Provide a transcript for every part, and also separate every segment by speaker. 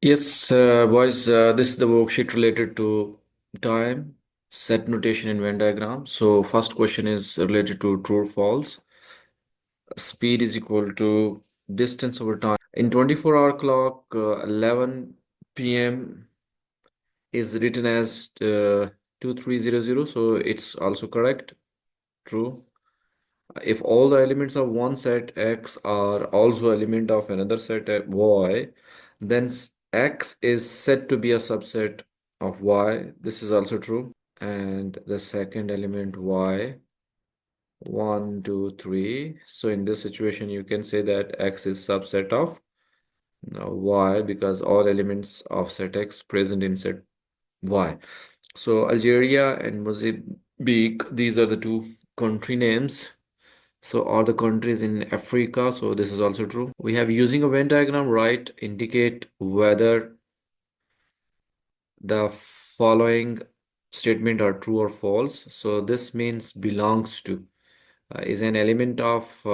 Speaker 1: Yes, boys, this is the worksheet related to time, set notation in Venn diagram. So first question is related to true or false. Speed is equal to distance over time. In 24-hour clock, 11 p.m. is written as 2300, so it's also correct, true. If all the elements of one set X are also element of another set Y, then X is said to be a subset of Y. This is also true. And the second element Y, 1, 2, 3. So in this situation, you can say that X is subset of Y because all elements of set X present in set Y. So Algeria and Mozambique, these are the two country names. So all the countries in Africa, so this is also true. We have using a Venn diagram, right, indicate whether the following statement are true or false. So this means belongs to is an element of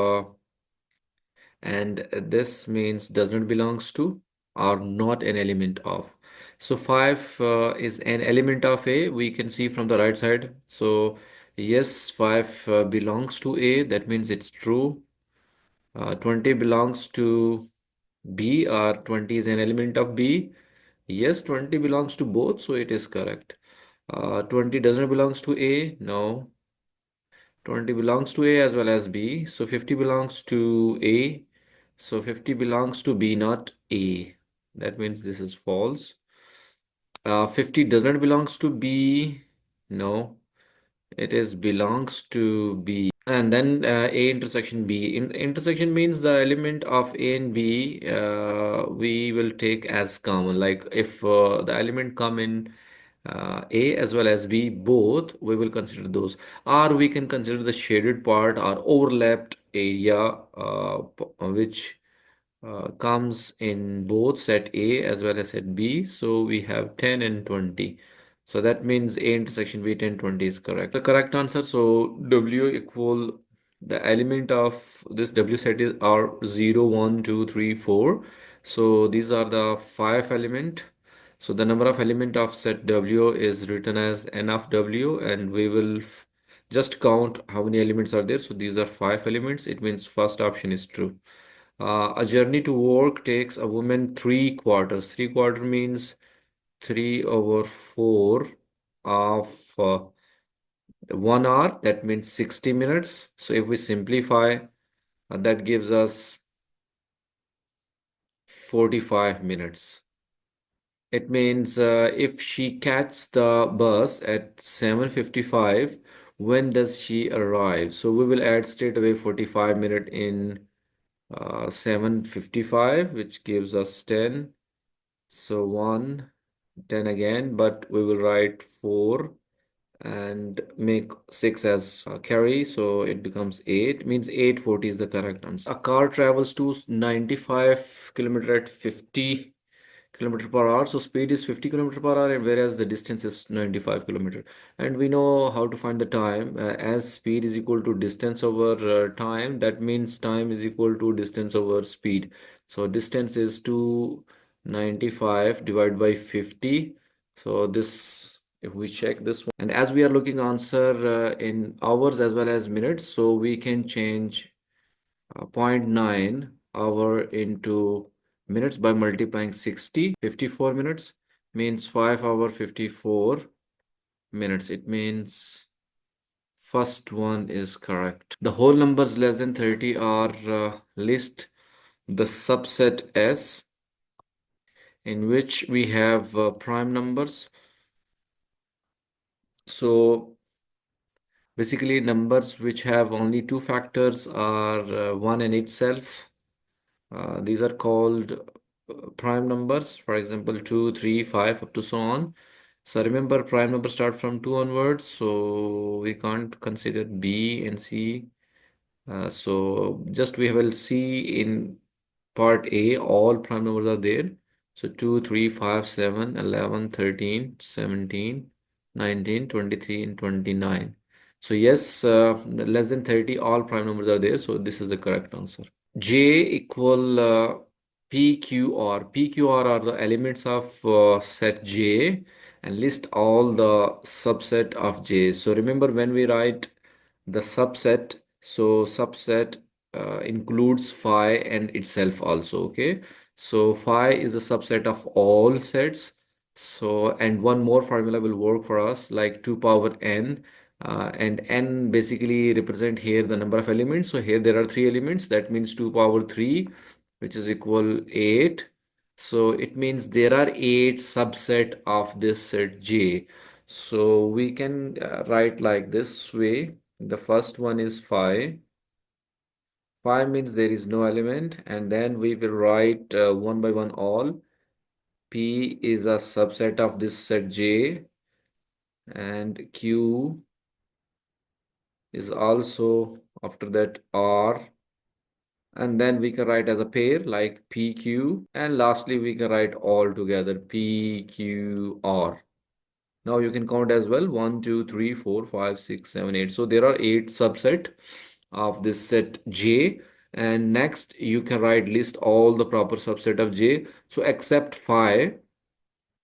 Speaker 1: and this means does not belongs to or not an element of. So 5 is an element of A, we can see from the right side. So yes, 5 belongs to A, that means it's true. 20 belongs to B, or 20 is an element of B. Yes, 20 belongs to both, so it is correct. 20 doesn't belongs to A, no. 20 belongs to A as well as B, so 50 belongs to A. So 50 belongs to B, not A. That means this is false. 50 does not belongs to B, no. It is belongs to B. And then A intersection B. Intersection means the element of A and B we will take as common. Like if the element come in A as well as B both, we will consider those. Or we can consider the shaded part or overlapped area which comes in both set A as well as set B. So we have 10 and 20. So that means A intersection B 10 20 is correct. The correct answer. So W equal the element of this W set is are 0, 1, 2, 3, 4. So these are the 5 element. So the number of element of set W is written as n of W, and we will just count how many elements are there. So these are 5 elements. It means first option is true. A journey to work takes a woman 3/4. 3/4 means 3 over 4 of 1 hour. That means 60 minutes. So if we simplify, that gives us 45 minutes. It means if she catches the bus at 7:55, when does she arrive? So we will add straight away 45 minutes in 7:55, which gives us 10. So 1, 10 again, but we will write 4 and make 6 as carry, so it becomes 8, means 8:40 is the correct answer. A car travels to 95 kilometer at 50 kilometer per hour, so speed is 50 kilometer per hour, and whereas the distance is 95 kilometer. And we know how to find the time as speed is equal to distance over time. That means time is equal to distance over speed. So distance is 295 divided by 50. So this, if we check this one, and as we are looking answer in hours as well as minutes, so we can change 0.9 hour into minutes by multiplying 60. 54 minutes means 5 hour 54 minutes. It means first one is correct. The whole numbers less than 30 are list the subset S, in which we have prime numbers. So basically numbers which have only two factors are 1 and itself. These are called prime numbers, for example 2, 3, 5 up to so on. So remember, prime numbers start from 2 onwards, so we can't consider B and C. So just we will see in part A all prime numbers are there. So 2, 3, 5, 7, 11, 13, 17, 19, 23, and 29. So yes, less than 30 all prime numbers are there, so this is the correct answer. J equal PQR. PQR are the elements of set J and list all the subset of J. So remember when we write the subset, so subset includes phi and itself also, okay? So phi is the subset of all sets. So, and one more formula will work for us like 2 power n, and n basically represent here the number of elements. So here there are three elements, that means 2 power 3, which is equal 8. So it means there are 8 subset of this set J. So we can write like this way. The first one is phi. Phi means there is no element, and then we will write one by one all. P is a subset of this set J, and Q is also after that R, and then we can write as a pair like PQ, and lastly we can write all together PQR. Now you can count as well 1, 2, 3, 4, 5, 6, 7, 8. So there are 8 subset of this set J. And next you can write list all the proper subset of J. So except phi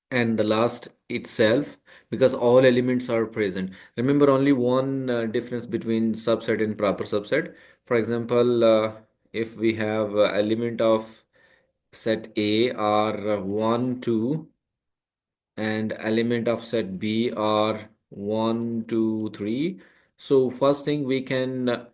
Speaker 1: and the last itself, because all elements are present. Remember only one difference between subset and proper subset. For example, if we have element of set A are 1, 2, and element of set B are 1, 2, 3. So first thing we can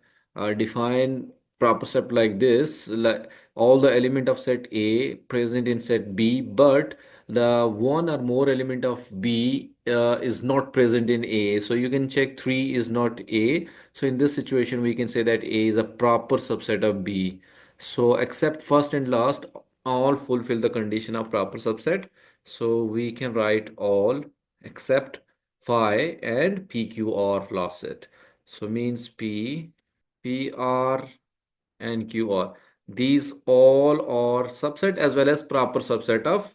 Speaker 1: define proper set like this, like all the element of set A present in set B, but the one or more element of B is not present in A. So you can check 3 is not A. So in this situation we can say that A is a proper subset of B. So except first and last, all fulfill the condition of proper subset. So we can write all except phi and PQR last set. So means P, PR and QR. These all are subset as well as proper subset of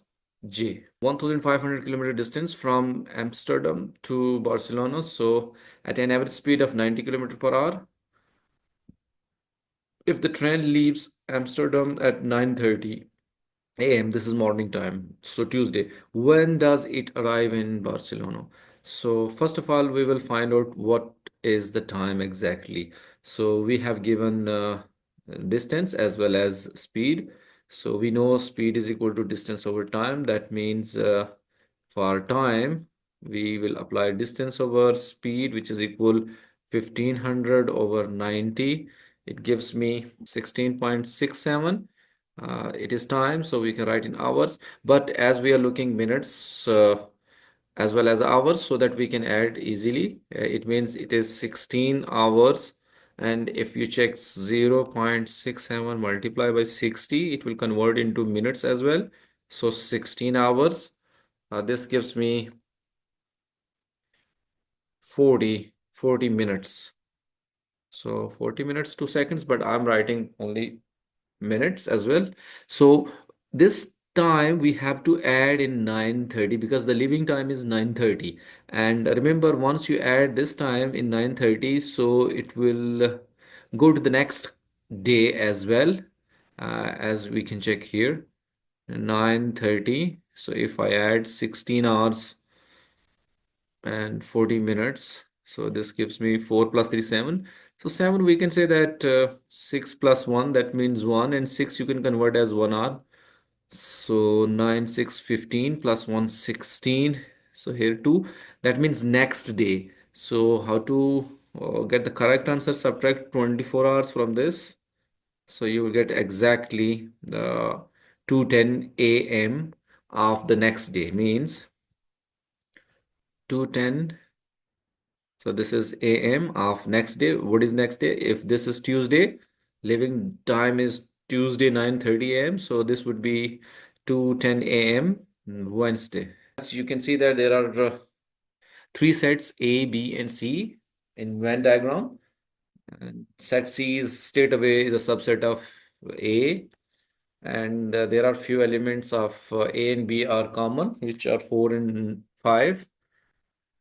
Speaker 1: J. 1500 kilometer distance from Amsterdam to Barcelona. So at an average speed of 90 kilometer per hour. If the train leaves Amsterdam at 9:30 a.m. This is morning time. So Tuesday. When does it arrive in Barcelona? So first of all, we will find out what is the time exactly. So we have given distance as well as speed. So we know speed is equal to distance over time. That means for time, we will apply distance over speed, which is equal 1500 over 90. It gives me 16.67. It is time, so we can write in hours. But as we are looking minutes as well as hours, so that we can add easily. It means it is 16 hours. And if you check 0.67 multiply by 60, it will convert into minutes as well. So 16 hours. This gives me 40 minutes. So 40 minutes, 2 seconds, but I'm writing only minutes as well. So this time we have to add in 9:30 because the leaving time is 9:30. And remember, once you add this time in 9:30, so it will go to the next day as well, as we can check here. 9:30. So if I add 16 hours and 40 minutes. So this gives me 4 plus 3, 7. So 7, we can say that 6 plus 1, that means 1, and 6 you can convert as 1 hour. So 9, 6, 15 plus 1, 16. So here 2, that means next day. So how to get the correct answer? Subtract 24 hours from this. So you will get exactly the 2:10 a.m. of the next day, means 2:10. So this is AM of next day. What is next day? If this is Tuesday, living time is Tuesday 9:30 a.m. So this would be 2:10 a.m. Wednesday. As you can see that there are three sets A, B, and C in Venn diagram. And set C is straight away is a subset of A. And there are few elements of A and B are common, which are 4 and 5.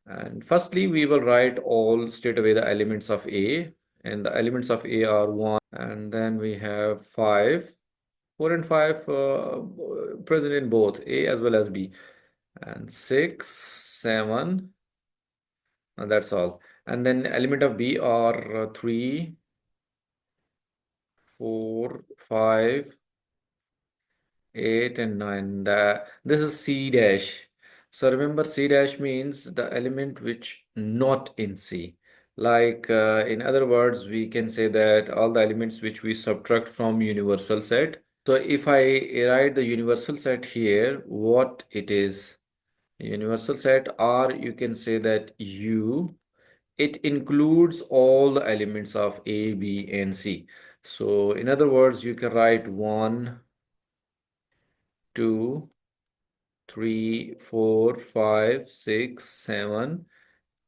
Speaker 1: And firstly, we will write all straight away the elements of A, and the elements of A are 1, and then we have 5, 4 and 5 present in both A as well as B. And 6, 7, and that's all. And then element of B are 3, 4, 5, 8, and 9. This is C dash. So remember, C dash means the element which not in C. Like in other words, we can say that all the elements which we subtract from universal set. So if I write the universal set here, what it is? Universal set, or you can say that U, it includes all the elements of A, B, and C. So in other words, you can write 1, 2, 3, 4, 5, 6, 7,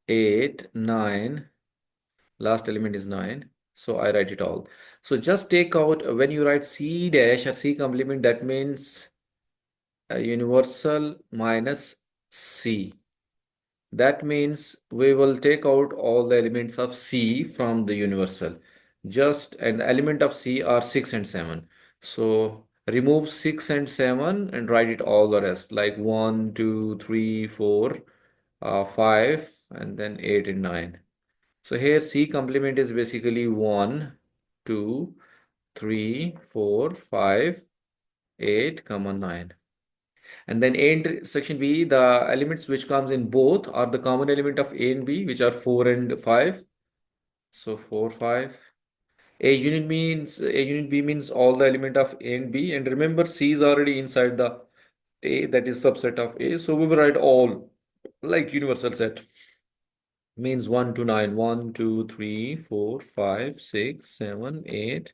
Speaker 1: 8, 9. Last element is 9. So I write it all. So just take out when you write C dash or C complement, that means universal minus C. That means we will take out all the elements of C from the universal. Just and the element of C are 6 and 7. So remove 6 and 7 and write it all the rest like 1, 2, 3, 4, 5, and then 8 and 9. So here C complement is basically 1, 2, 3, 4, 5, 8, 9. And then A intersection B, the elements which comes in both are the common element of A and B, which are 4 and 5. So 4, 5. A unit B means all the element of A and B. And remember, C is already inside the A, that is subset of A. So we will write all like universal set. Means 1 to 9. 1, 2, 3, 4, 5, 6, 7, 8,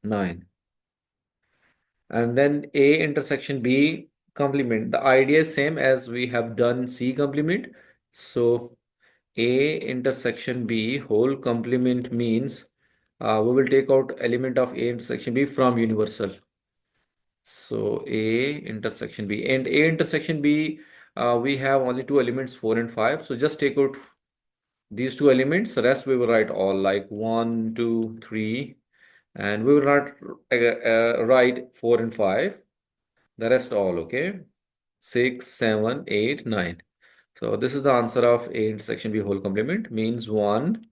Speaker 1: 9. And then A intersection B complement. The idea is same as we have done C complement. So A intersection B whole complement means we will take out element of A intersection B from universal. So A intersection B and A intersection B, we have only two elements 4 and 5. So just take out these two elements. The rest we will write all like 1, 2, 3, and we will not write 4 and 5. The rest all, okay? 6, 7, 8, 9. So this is the answer of A intersection B whole complement. Means 1,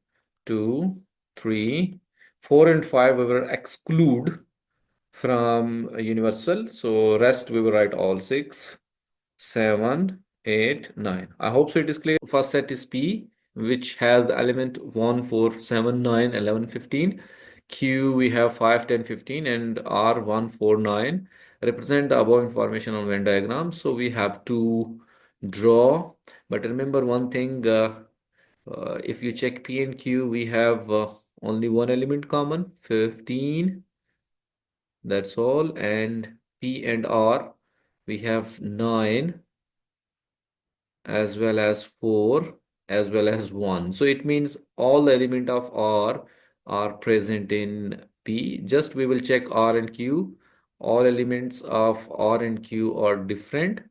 Speaker 1: 2, 3, 4 and 5 we will exclude from universal. So rest we will write all 6, 7, 8, 9. I hope so it is clear. First set is P, which has the element 1, 4, 7, 9, 11, 15. Q we have 5, 10, 15, and R 1, 4, 9 represent the above information on Venn diagram. So we have to draw. But remember one thing, if you check P and Q, we have only one element common, 15. That's all. And P and R, we have 9 as well as 4 as well as 1. So it means all the element of R are present in P. Just we will check R and Q. All elements of R and Q are different.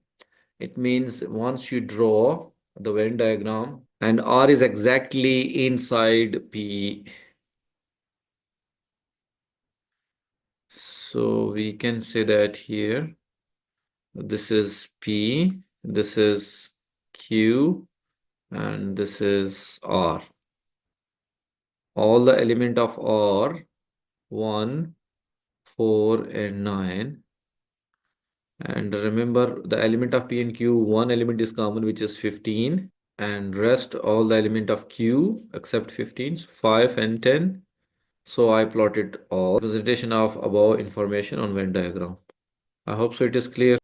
Speaker 1: It means once you draw the Venn diagram and R is exactly inside P. So we can say that here, this is P, this is Q, and this is R. All the element of R, 1, 4, and 9. And remember the element of P and Q, one element is common, which is 15. And rest all the element of Q except 15, 5 and 10. So I plotted all representation of above information on Venn diagram. I hope so it is clear.